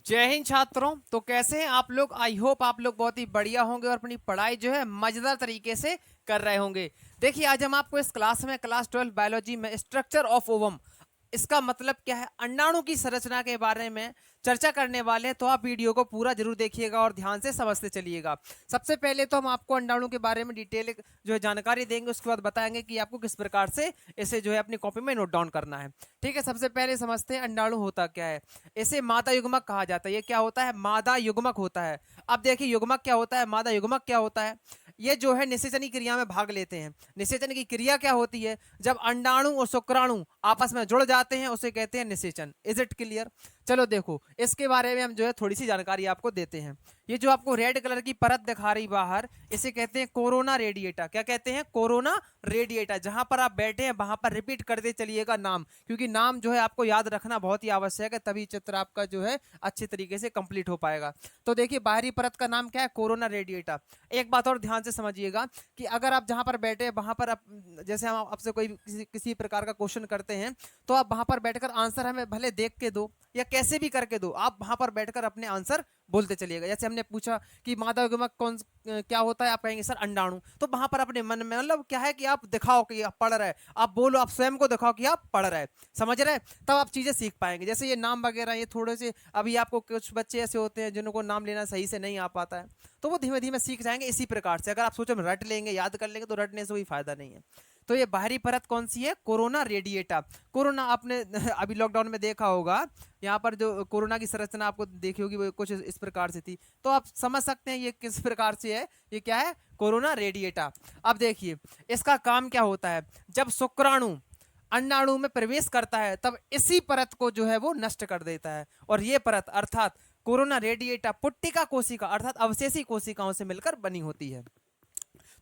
जय हिंद छात्रों। तो कैसे हैं आप लोग? आई होप आप लोग बहुत ही बढ़िया होंगे और अपनी पढ़ाई जो है मजेदार तरीके से कर रहे होंगे। देखिए, आज हम आपको इस क्लास में क्लास 12 बायोलॉजी में स्ट्रक्चर ऑफ ओवम, इसका मतलब क्या है, अंडाणु की संरचना के बारे में चर्चा करने वाले हैं। तो आप वीडियो को पूरा जरूर देखिएगा और ध्यान से समझते चलिएगा। सबसे पहले तो हम आपको अंडाणु के बारे में डिटेल जो है जानकारी देंगे, उसके बाद बताएंगे कि आपको किस प्रकार से इसे जो है अपनी कॉपी में नोट डाउन करना है। ठीक है, सबसे पहले समझते हैं अंडाणु होता क्या है। इसे मादा युग्मक कहा जाता है। ये क्या होता है? मादा युग्मक होता है। अब देखिए, युग्मक क्या होता है, मादा युग्मक क्या होता है। ये जो है निषेचनी क्रिया में भाग लेते हैं। निषेचन की क्रिया क्या होती है? जब अंडाणु और शुक्राणु आपस में जुड़ जाते हैं उसे कहते हैं निषेचन। Is it clear? चलो देखो, इसके बारे में हम जो है थोड़ी सी जानकारी आपको देते हैं। ये जो आपको रेड कलर की परत दिखा रही बाहर, इसे कहते हैं कोरोना रेडिएटा। क्या कहते हैं? Corona radiata. जहां पर आप बैठे हैं वहां पर रिपीट करते चलिएगा नाम, क्योंकि नाम जो है आपको याद रखना बहुत ही आवश्यक है, तभी चित्र आपका जो है अच्छे तरीके से कंप्लीट हो पाएगा। तो देखिए, बाहरी परत का नाम क्या है? Corona radiata. एक बात और ध्यान से समझिएगा कि अगर आप जहां पर बैठे हैं वहां पर जैसे हम आपसे कोई किसी प्रकार का क्वेश्चन करते हैं, तो आप वहां पर बैठकर आंसर हमें भले देख के दो या कैसे भी करके दो, आप वहां पर बैठकर अपने आंसर बोलते चलिएगा। जैसे हमने पूछा कि मादा युग्मक क्या होता है, आप कहेंगे सर अंडाणु। तो वहां पर अपने मन में मतलब क्या है कि आप दिखाओ कि आप पढ़ रहे, आप बोलो, आप स्वयं को दिखाओ कि आप पढ़ रहे, समझ रहे, तब आप चीजें सीख पाएंगे। जैसे ये नाम वगैरह, ये थोड़े से अभी आपको कुछ बच्चे ऐसे होते हैं जिनको नाम लेना सही से नहीं आ पाता है, तो वो धीमे धीमे सीख जाएंगे। इसी प्रकार से अगर आप सोचो रट लेंगे, याद कर लेंगे, तो रटने से कोई फायदा नहीं है। तो ये बाहरी परत कौन सी है? Corona radiata. कोरोना आपने अभी लॉकडाउन में देखा होगा, यहाँ पर जो कोरोना की संरचना आपको देखी होगी वो कुछ इस प्रकार से थी। तो आप समझ सकते हैं ये किस प्रकार से है। ये क्या है? Corona radiata. अब देखिए, इसका काम क्या होता है। जब शुक्राणु अंडाणु में प्रवेश करता है तब इसी परत को जो है वो नष्ट कर देता है, और ये परत अर्थात कोरोना रेडिएटा पुट्टिका कोशिका अर्थात अवशेषी कोशिकाओं से मिलकर बनी होती है।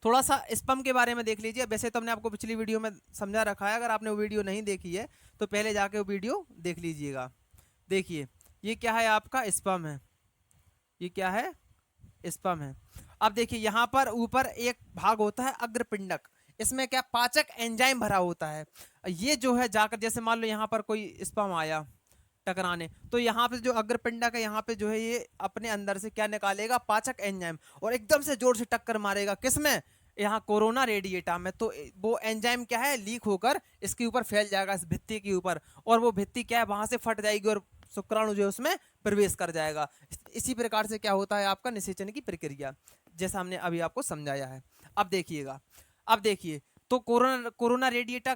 थोड़ा सा स्पम के बारे में देख लीजिए। वैसे तो हमने आपको पिछली वीडियो में समझा रखा है, अगर आपने वो वीडियो नहीं देखी है तो पहले जाके वो वीडियो देख लीजिएगा। देखिए, ये क्या है? आपका स्पम है। ये क्या है? स्पम है। अब देखिए, यहाँ पर ऊपर एक भाग होता है अग्रपिंडक। इसमें क्या पाचक एंजाइम भरा होता है। ये जो है जाकर, जैसे मान लो यहाँ पर कोई स्पम आया टकराने, तो यहाँ पे जो अग्रपिंडक है, यहाँ पे जो है ये अपने अंदर से क्या निकालेगा? पाचक एंजाइम, और एकदम से जोर से टक्कर मारेगा किसमें? यहाँ कोरोना रेडिएटा में। तो वो एंजाइम क्या है? लीक होकर इसके ऊपर फैल जाएगा, इस भित्ति के ऊपर, और वो भित्ति क्या है? वहां से फट जाएगी और शुक्राणु जो है उसमें प्रवेश कर जाएगा। इसी प्रकार से क्या होता है आपका निषेचन की प्रक्रिया, जैसा हमने अभी आपको समझाया है। अब देखिएगा, अब देखिए, तो कोरोना कोरोना रेडिएटा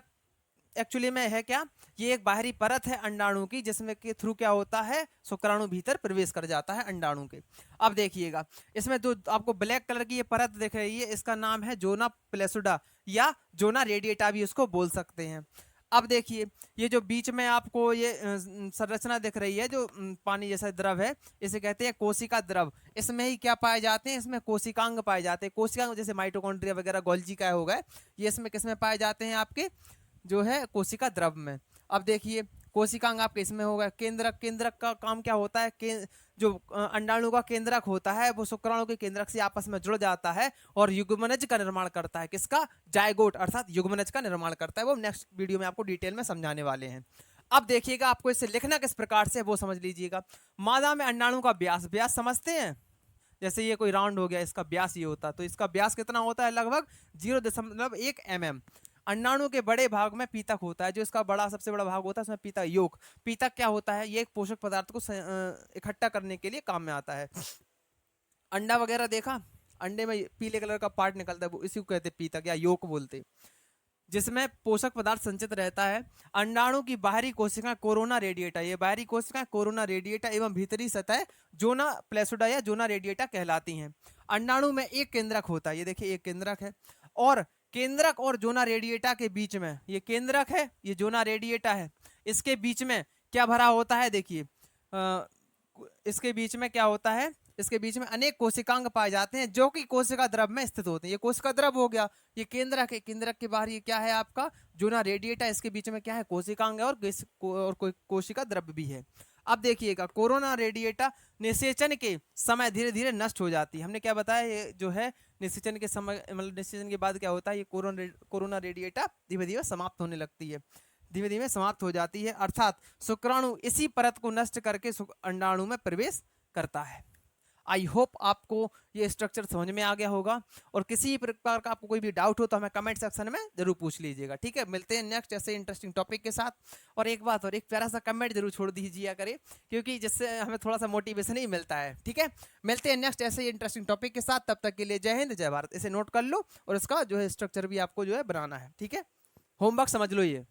एक्चुअली में है क्या? ये एक बाहरी परत है अंडाणु की, जिसमें के थ्रू क्या होता है? शुक्राणु भीतर प्रवेश कर जाता है अंडाणु के। अब देखिएगा, इसमें जो आपको ब्लैक कलर की ये परत दिख रही है, इसका नाम है जोना प्लेसुडा या जोना रेडिएटा भी उसको बोल सकते हैं। अब देखिए, ये जो बीच में आपको ये संरचना दिख रही है, जो पानी जैसा द्रव है, इसे कहते हैं कोशिका द्रव। इसमें ही क्या पाए जाते हैं? इसमें कोशिकांग पाए जाते हैं। कोशिकांग जैसे माइटोकॉन्ड्रिया वगैरह, गोल्जी का हो गए, ये इसमें किसमें पाए जाते हैं? आपके जो है कोशिका द्रव में। अब देखिए, कोशिकांग आपके इसमें होगा केंद्रक। केंद्रक का काम क्या होता है? जो अंडाणु का केंद्रक होता है वो शुक्राणु के केंद्रक से आपस में जुड़ जाता है और युग्मनज का निर्माण करता है। किसका? जायगोट अर्थात युग्मनज का निर्माण करता है। वो नेक्स्ट वीडियो में आपको डिटेल में समझाने वाले हैं। अब देखिएगा, आपको इसे लिखना किस प्रकार से वो समझ लीजिएगा। मादा में अंडाणु का व्यास, व्यास समझते हैं, जैसे ये कोई राउंड हो गया, इसका व्यास ये होता है, तो इसका व्यास कितना होता है? लगभग 0.1 mm। अंडाणु के बड़े भाग में पीतक होता है, जो इसका बड़ा सबसे बड़ा भाग होता है उसमें पीतक योग। पीतक क्या होता है? ये एक पोषक पदार्थ को इकट्ठा करने के लिए काम में आता है। अंडा वगैरह देखा, अंडे में पीले कलर का पार्ट निकलता है, वो इसी को कहते हैं पीतक या योग बोलते, जिसमें पोषक पदार्थ संचित रहता है। अंडाणु की बाहरी कोशिका कोरोना रेडिएटा, ये बाहरी कोशिका कोरोना रेडिएटा एवं भीतरी सतह जोना प्लेसुडा या जोना रेडिएटा कहलाती हैं। अंडाणु में एक केंद्रक होता है, ये देखिए एक केंद्रक है, और केंद्रक और जोना रेडिएटा के बीच में, ये केंद्रक है, ये जोना रेडिएटा है, इसके बीच में क्या भरा होता है? देखिए, इसके बीच में क्या होता है? इसके बीच में अनेक कोशिकांग पाए जाते हैं जो कि कोशिका द्रव में स्थित होते हैं। ये कोशिका द्रव हो गया, ये केंद्रक है, केंद्रक के बाहर ये क्या है आपका? जोना रेडिएटा, इसके बीच में क्या है? कोशिकांग है, और कोई कोशिका द्रव भी है। अब देखिएगा, कोरोना रेडिएटा निषेचन के समय धीरे धीरे नष्ट हो जाती है। हमने क्या बताया? ये जो है निषेचन के समय, मतलब निषेचन के बाद क्या होता है? ये कोरोना रेडिएटा धीरे धीरे समाप्त होने लगती है। धीमे धीमे समाप्त हो जाती है, अर्थात शुक्राणु इसी परत को नष्ट करके अंडाणु में प्रवेश करता है। आई होप आपको ये स्ट्रक्चर समझ में आ गया होगा, और किसी प्रकार का आपको कोई भी डाउट हो तो हमें कमेंट सेक्शन में जरूर पूछ लीजिएगा, ठीक है। मिलते हैं नेक्स्ट ऐसे इंटरेस्टिंग टॉपिक के साथ। और एक बात और, एक प्यारा सा कमेंट जरूर छोड़ दीजिए करें, क्योंकि जिससे हमें थोड़ा सा मोटिवेशन ही मिलता है, ठीक है। मिलते हैं नेक्स्ट ऐसे इंटरेस्टिंग टॉपिक के साथ, तब तक के लिए जय हिंद जय भारत। इसे नोट कर लो और इसका जो है स्ट्रक्चर भी आपको जो है बनाना है, ठीक है। होमवर्क समझ लो ये।